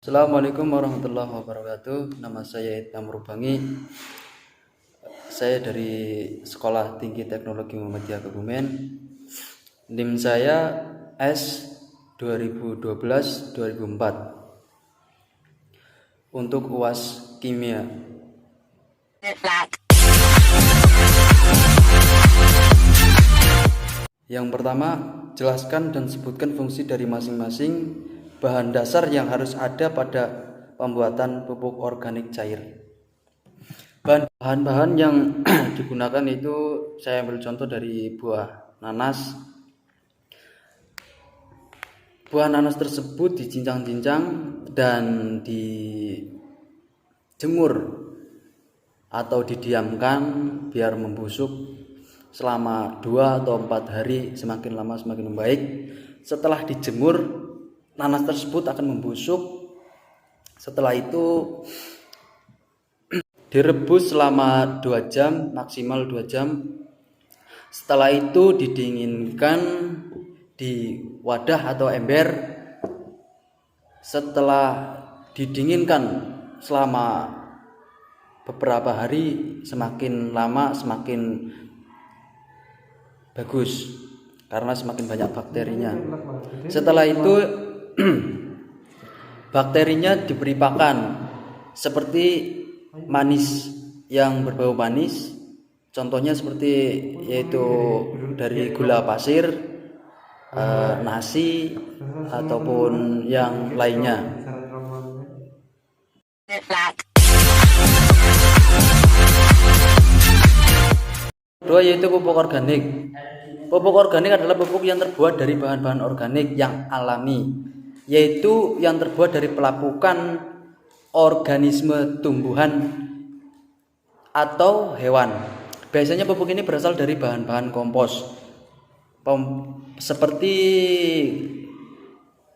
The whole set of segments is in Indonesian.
Assalamualaikum warahmatullahi wabarakatuh. Nama saya Idham Rubangi. Saya dari Sekolah Tinggi Teknologi Muhammadiyah Kebumen. NIM saya S 2012-2004 untuk UAS Kimia. Yang pertama, jelaskan dan sebutkan fungsi dari masing-masing bahan dasar yang harus ada pada pembuatan pupuk organik cair. Bahan-bahan yang digunakan itu saya ambil contoh dari buah nanas. Buah nanas tersebut dicincang-cincang dan dijemur atau didiamkan biar membusuk selama 2 atau 4 hari, semakin lama semakin membaik. Setelah dijemur, nanas tersebut akan membusuk. Setelah itu direbus selama 2 jam, maksimal 2 jam. Setelah itu didinginkan di wadah atau ember. Setelah didinginkan selama beberapa hari, semakin lama semakin bagus karena semakin banyak bakterinya. Setelah itu bakterinya diberi pakan seperti manis yang berbau manis, contohnya seperti yaitu dari gula pasir, nasi ataupun yang lainnya. Kedua yaitu pupuk organik. Pupuk organik adalah pupuk yang terbuat dari bahan-bahan organik yang alami, yaitu yang terbuat dari pelapukan organisme tumbuhan atau hewan. Biasanya pupuk ini berasal dari bahan-bahan kompos, seperti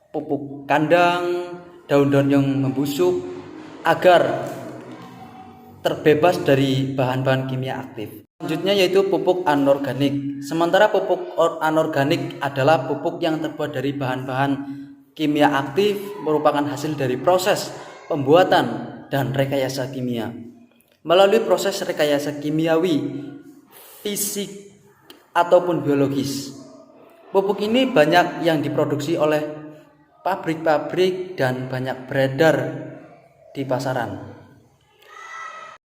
pupuk kandang, daun-daun yang membusuk, agar terbebas dari bahan-bahan kimia aktif. Selanjutnya yaitu pupuk anorganik. Sementara pupuk anorganik adalah pupuk yang terbuat dari bahan-bahan kimia aktif, merupakan hasil dari proses pembuatan dan rekayasa kimia. Melalui proses rekayasa kimiawi, fisik ataupun biologis, pupuk ini banyak yang diproduksi oleh pabrik-pabrik dan banyak beredar di pasaran.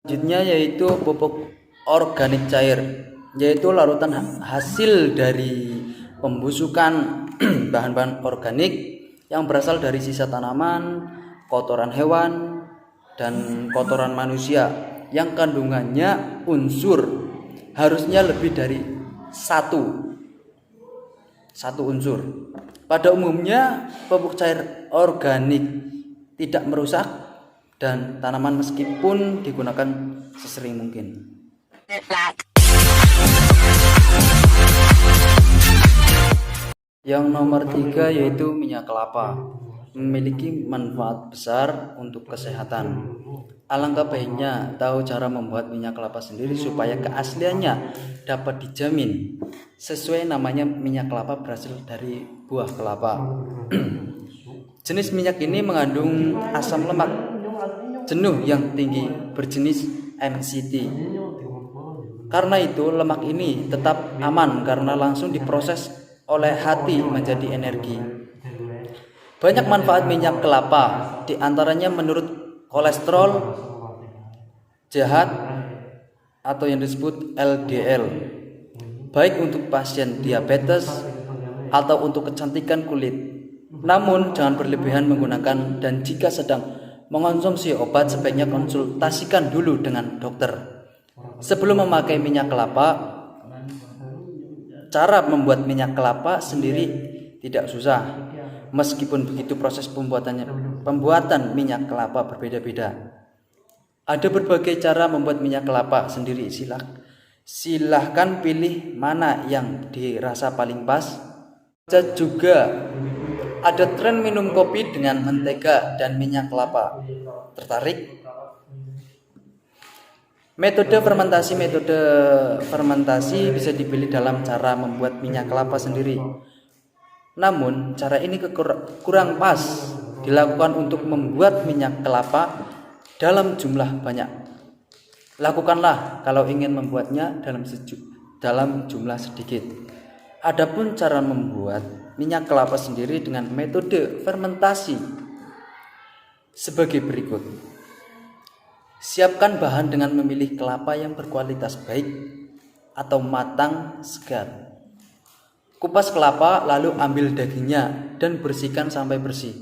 Selanjutnya yaitu pupuk organik cair, yaitu larutan hasil dari pembusukan bahan-bahan organik yang berasal dari sisa tanaman, kotoran hewan, dan kotoran manusia yang kandungannya unsur harusnya lebih dari satu unsur. Pada umumnya pupuk cair organik tidak merusak dan tanaman meskipun digunakan sesering mungkin. Yang nomor 3 yaitu minyak kelapa. Memiliki manfaat besar untuk kesehatan. Alangkah baiknya tahu cara membuat minyak kelapa sendiri supaya keasliannya dapat dijamin. Sesuai namanya, minyak kelapa berasal dari buah kelapa. Jenis minyak ini mengandung asam lemak jenuh yang tinggi berjenis MCT. Karena itu lemak ini tetap aman karena langsung diproses oleh hati menjadi energi. Banyak manfaat minyak kelapa, diantaranya menurut kolesterol jahat atau yang disebut LDL, baik untuk pasien diabetes atau untuk kecantikan kulit. Namun jangan berlebihan menggunakan, dan jika sedang mengonsumsi obat sebaiknya konsultasikan dulu dengan dokter. Sebelum memakai minyak kelapa, cara membuat minyak kelapa sendiri tidak susah. Meskipun begitu, proses pembuatan minyak kelapa berbeda-beda. Ada berbagai cara membuat minyak kelapa sendiri. Silahkan pilih mana yang dirasa paling pas. Juga ada tren minum kopi dengan mentega dan minyak kelapa. Tertarik? Metode fermentasi bisa dipilih dalam cara membuat minyak kelapa sendiri. Namun, cara ini kurang pas dilakukan untuk membuat minyak kelapa dalam jumlah banyak. Lakukanlah kalau ingin membuatnya dalam jumlah sedikit. Adapun cara membuat minyak kelapa sendiri dengan metode fermentasi sebagai berikut. Siapkan bahan dengan memilih kelapa yang berkualitas baik atau matang segar. Kupas kelapa lalu ambil dagingnya dan bersihkan sampai bersih.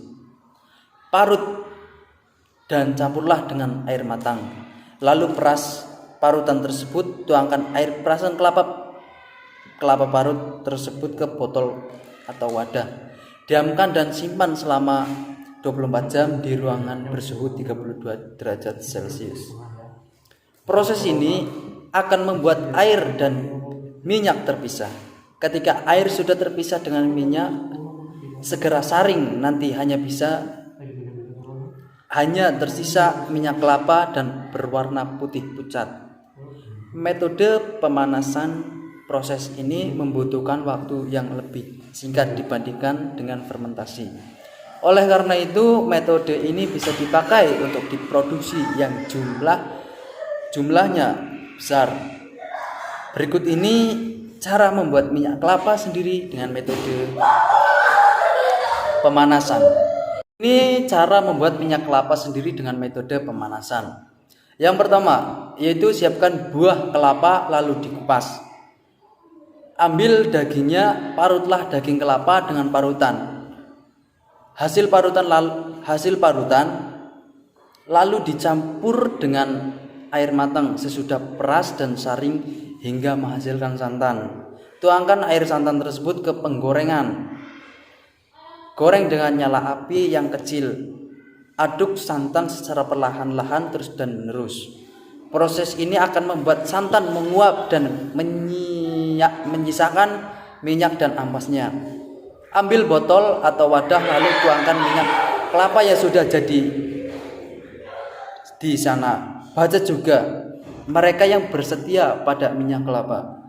Parut dan campurlah dengan air matang. Lalu peras parutan tersebut, tuangkan air perasan kelapa parut tersebut ke botol atau wadah. Diamkan dan simpan selama 24 jam di ruangan bersuhu 32 derajat Celcius. Proses ini akan membuat air dan minyak terpisah. Ketika air sudah terpisah dengan minyak, segera saring, nanti hanya tersisa minyak kelapa dan berwarna putih pucat. Metode pemanasan proses ini membutuhkan waktu yang lebih singkat dibandingkan dengan fermentasi. Oleh karena itu, metode ini bisa dipakai untuk diproduksi yang jumlahnya besar. Berikut ini cara membuat minyak kelapa sendiri dengan metode pemanasan. Ini cara membuat minyak kelapa sendiri dengan metode pemanasan. Yang pertama, yaitu siapkan buah kelapa lalu dikupas. Ambil dagingnya, parutlah daging kelapa dengan parutan. Hasil parutan lalu dicampur dengan air matang sesudah peras dan saring hingga menghasilkan santan. Tuangkan air santan tersebut ke penggorengan. Goreng dengan nyala api yang kecil. Aduk santan secara perlahan-lahan terus dan menerus. Proses ini akan membuat santan menguap dan menyisakan minyak dan ampasnya. Ambil botol atau wadah lalu tuangkan minyak kelapa yang sudah jadi di sana. Baca juga mereka yang bersetia pada minyak kelapa.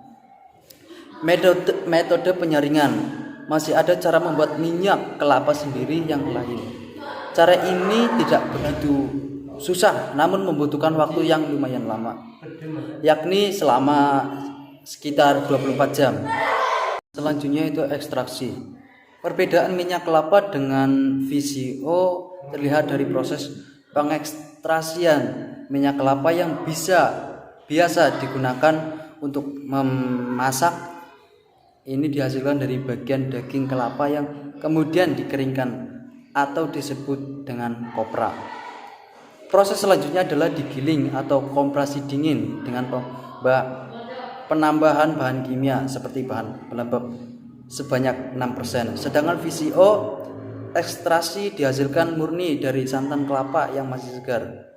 Metode penyaringan. Masih ada cara membuat minyak kelapa sendiri yang lain. Cara ini tidak begitu susah, namun membutuhkan waktu yang lumayan lama, yakni selama sekitar 24 jam. Selanjutnya itu ekstraksi. Perbedaan minyak kelapa dengan VCO terlihat dari proses pengekstrasian minyak kelapa yang biasa digunakan untuk memasak. Ini dihasilkan dari bagian daging kelapa yang kemudian dikeringkan atau disebut dengan kopra. Proses selanjutnya adalah digiling atau kompresi dingin dengan penambahan bahan kimia seperti bahan pelembab sebanyak 6%. Sedangkan VCO ekstraksi dihasilkan murni dari santan kelapa yang masih segar.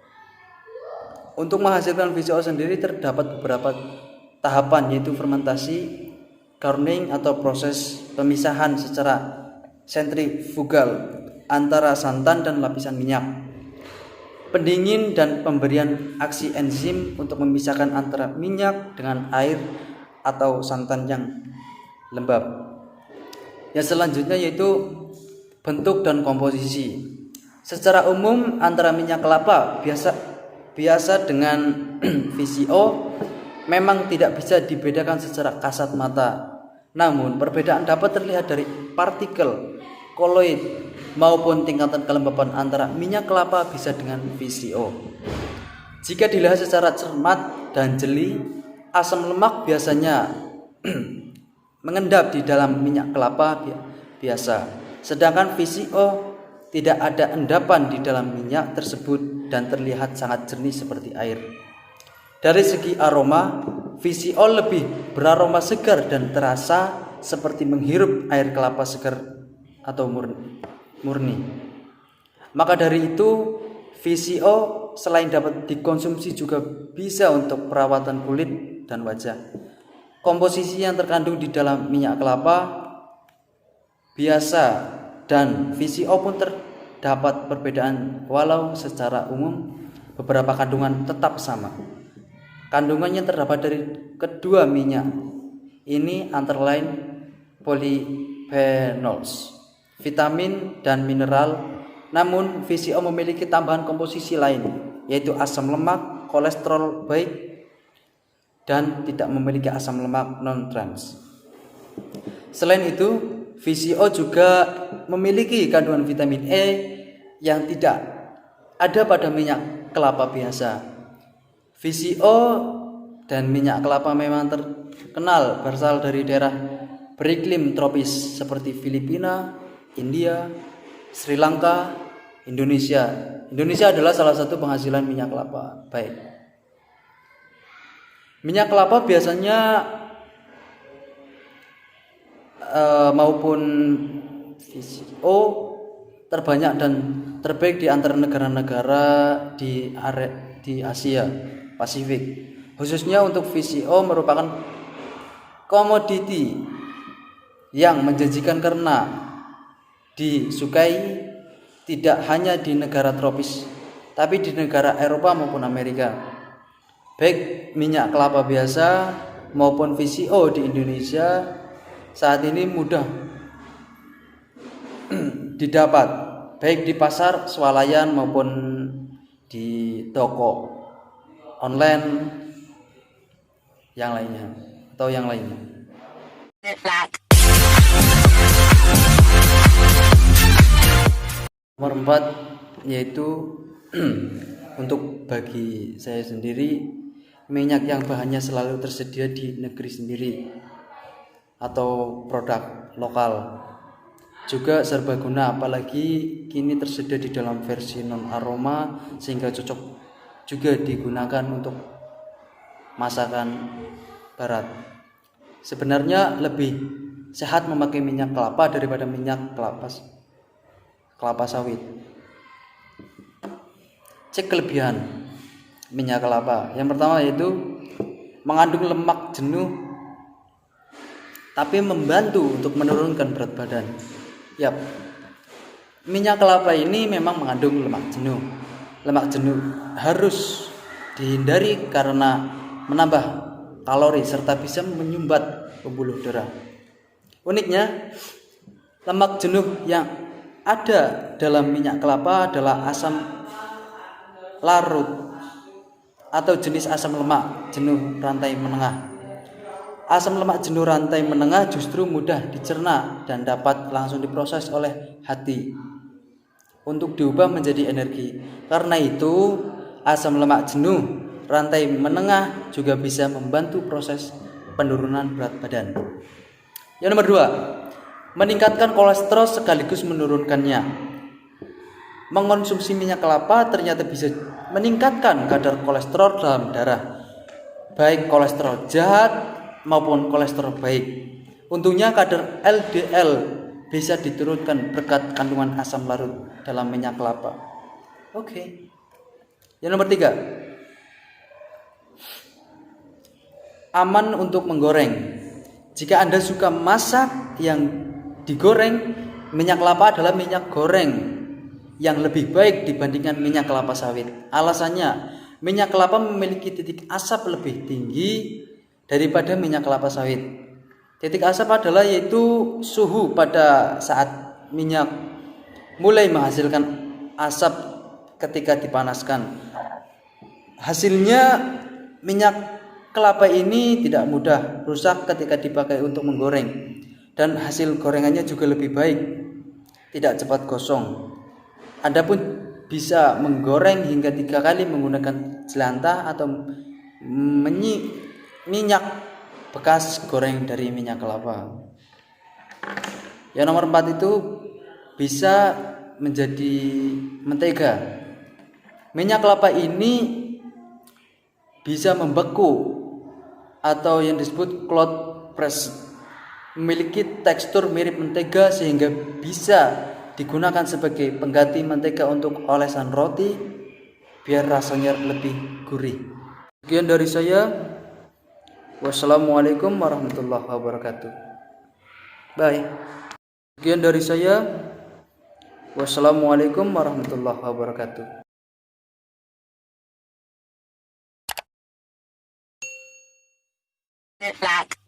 Untuk menghasilkan VCO sendiri terdapat beberapa tahapan, yaitu fermentasi, curing atau proses pemisahan secara sentrifugal antara santan dan lapisan minyak, pendingin dan pemberian aksi enzim untuk memisahkan antara minyak dengan air atau santan yang lembab. Yang selanjutnya yaitu bentuk dan komposisi. Secara umum antara minyak kelapa biasa dengan VCO memang tidak bisa dibedakan secara kasat mata. Namun perbedaan dapat terlihat dari partikel koloid maupun tingkatan kelembapan antara minyak kelapa bisa dengan VCO. Jika dilihat secara cermat dan jeli, asam lemak biasanya mengendap di dalam minyak kelapa biasa, sedangkan VCO tidak ada endapan di dalam minyak tersebut dan terlihat sangat jernih seperti air. Dari segi aroma, VCO lebih beraroma segar dan terasa seperti menghirup air kelapa segar atau murni. Maka dari itu, VCO selain dapat dikonsumsi juga bisa untuk perawatan kulit dan wajah. Komposisi yang terkandung di dalam minyak kelapa biasa dan VCO pun terdapat perbedaan, walau secara umum beberapa kandungan tetap sama. Kandungannya terdapat dari kedua minyak ini antara lain polyphenols, vitamin dan mineral. Namun VCO memiliki tambahan komposisi lain, yaitu asam lemak, kolesterol baik, dan tidak memiliki asam lemak non-trans. Selain itu, VCO juga memiliki kandungan vitamin E yang tidak ada pada minyak kelapa biasa. VCO dan minyak kelapa memang terkenal berasal dari daerah beriklim tropis seperti Filipina, India, Sri Lanka, Indonesia. Indonesia adalah salah satu penghasil minyak kelapa baik. Minyak kelapa biasanya maupun VCO terbanyak dan terbaik di antara negara-negara di Asia Pasifik. Khususnya untuk VCO merupakan komoditi yang menjanjikan karena disukai tidak hanya di negara tropis, tapi di negara Eropa maupun Amerika. Baik minyak kelapa biasa maupun VCO di Indonesia saat ini mudah didapat, baik di pasar swalayan maupun di toko online yang lainnya atau yang lainnya. Nomor 4 yaitu untuk bagi saya sendiri, minyak yang bahannya selalu tersedia di negeri sendiri atau produk lokal juga serbaguna, apalagi kini tersedia di dalam versi non aroma sehingga cocok juga digunakan untuk masakan barat. Sebenarnya lebih sehat memakai minyak kelapa daripada minyak kelapa sawit. Cek kelebihan minyak kelapa. Yang pertama yaitu mengandung lemak jenuh tapi membantu untuk menurunkan berat badan. Yap, minyak kelapa ini memang mengandung lemak jenuh. Lemak jenuh harus dihindari karena menambah kalori serta bisa menyumbat pembuluh darah. Uniknya, lemak jenuh yang ada dalam minyak kelapa adalah asam larut atau jenis asam lemak jenuh rantai menengah. Asam lemak jenuh rantai menengah justru mudah dicerna dan dapat langsung diproses oleh hati untuk diubah menjadi energi. Karena itu, asam lemak jenuh rantai menengah juga bisa membantu proses penurunan berat badan. Yang nomor 2, meningkatkan kolesterol sekaligus menurunkannya. Mengonsumsi minyak kelapa ternyata bisa meningkatkan kadar kolesterol dalam darah, baik kolesterol jahat maupun kolesterol baik. Untungnya kadar LDL bisa diturunkan berkat kandungan asam larut dalam minyak kelapa. Oke. Yang nomor 3, aman untuk menggoreng. Jika Anda suka masak yang digoreng, minyak kelapa adalah minyak goreng yang lebih baik dibandingkan minyak kelapa sawit. Alasannya, minyak kelapa memiliki titik asap lebih tinggi daripada minyak kelapa sawit. Titik asap adalah yaitu suhu pada saat minyak mulai menghasilkan asap ketika dipanaskan. Hasilnya minyak kelapa ini tidak mudah rusak ketika dipakai untuk menggoreng, dan hasil gorengannya juga lebih baik, tidak cepat gosong. Anda pun bisa menggoreng hingga 3 kali menggunakan jelantah atau minyak bekas goreng dari minyak kelapa. Yang nomor 4 itu bisa menjadi mentega. Minyak kelapa ini bisa membeku atau yang disebut cold press, memiliki tekstur mirip mentega sehingga bisa digunakan sebagai pengganti mentega untuk olesan roti biar rasanya lebih gurih. Sekian dari saya. Wassalamualaikum warahmatullahi wabarakatuh. Bye. Sekian dari saya. Wassalamualaikum warahmatullahi wabarakatuh. Like